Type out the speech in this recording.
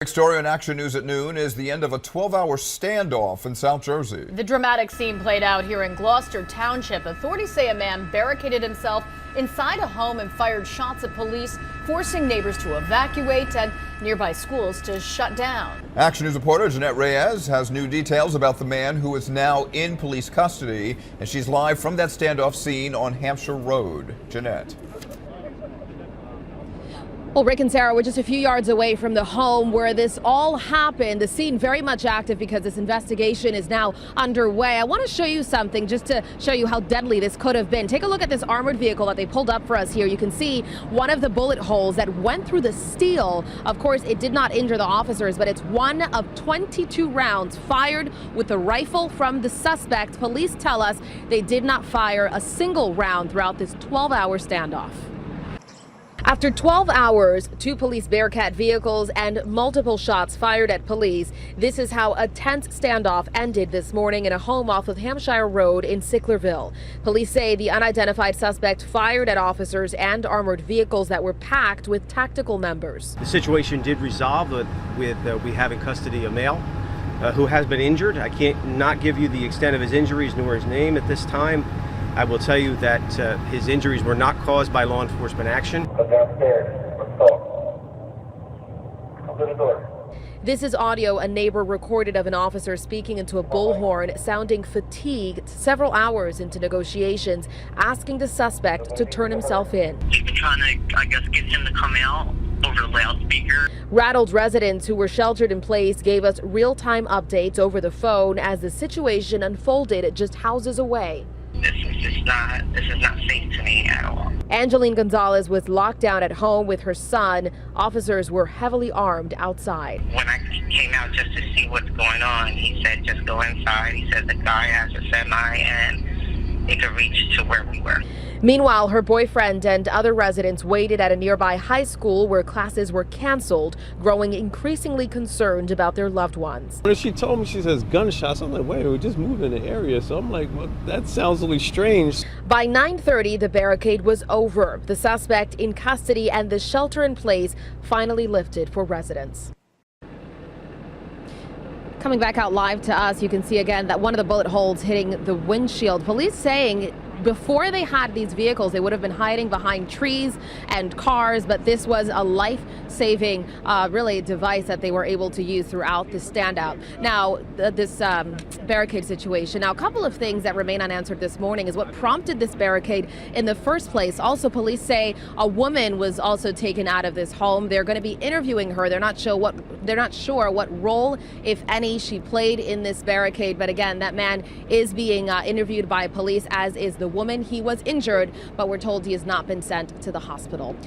Big story on Action News at noon is the end of a 12-hour standoff in South Jersey. The dramatic scene played out here in Gloucester Township. Authorities say a man barricaded himself inside a home and fired shots at police, forcing neighbors to evacuate and nearby schools to shut down. Action News reporter Jeanette Reyes has new details about the man who is now in police custody, and she's live from that standoff scene on Hampshire Road. Jeanette. Well, Rick and Sarah, we're just a few yards away from the home where this all happened. The scene very much active because this investigation is now underway. I want to show you something just to show you how deadly this could have been. Take a look at this armored vehicle that they pulled up for us here. You can see one of the bullet holes that went through the steel. Of course, it did not injure the officers, but it's one of 22 rounds fired with a rifle from the suspect. Police tell us they did not fire a single round throughout this 12-hour standoff. After 12 hours, 2 police BearCat vehicles and multiple shots fired at police. This is how a tense standoff ended this morning in a home off of Hampshire Road in Sicklerville. Police say the unidentified suspect fired at officers and armored vehicles that were packed with tactical members. The situation did resolve with we have in custody a male who has been injured. I can't not give you the extent of his injuries nor his name at this time. I will tell you that his injuries were not caused by law enforcement action. Come downstairs. Let's go. Come to the door. This is audio a neighbor recorded of an officer speaking into a bullhorn, sounding fatigued several hours into negotiations, asking the suspect to turn himself in. We've been trying to, get him to come out over the loudspeaker. Rattled residents who were sheltered in place gave us real-time updates over the phone as the situation unfolded just houses away. This is not safe to me at all. Angeline Gonzalez was locked down at home with her son. Officers were heavily armed outside. When I came out just to see what's going on, he said, just go inside. He said the guy has a semi and it could reach to where we were. Meanwhile, her boyfriend and other residents waited at a nearby high school where classes were canceled, growing increasingly concerned about their loved ones. When she told me, she says gunshots, I'm like, wait, we just moved in the area. So I'm like, well, that sounds really strange. By 9:30, the barricade was over. The suspect in custody and the shelter in place finally lifted for residents. Coming back out live to us, you can see again that one of the bullet holes hitting the windshield. Police saying before they had these vehicles, they would have been hiding behind trees and cars, but this was a life-saving really device that they were able to use throughout the standout. Now, this barricade situation. Now, a couple of things that remain unanswered this morning is what prompted this barricade in the first place. Also, police say a woman was also taken out of this home. They're going to be interviewing her. They're not sure what role, if any, she played in this barricade. But again, that man is being interviewed by police, as is the woman. He was injured, but we're told he has not been sent to the hospital.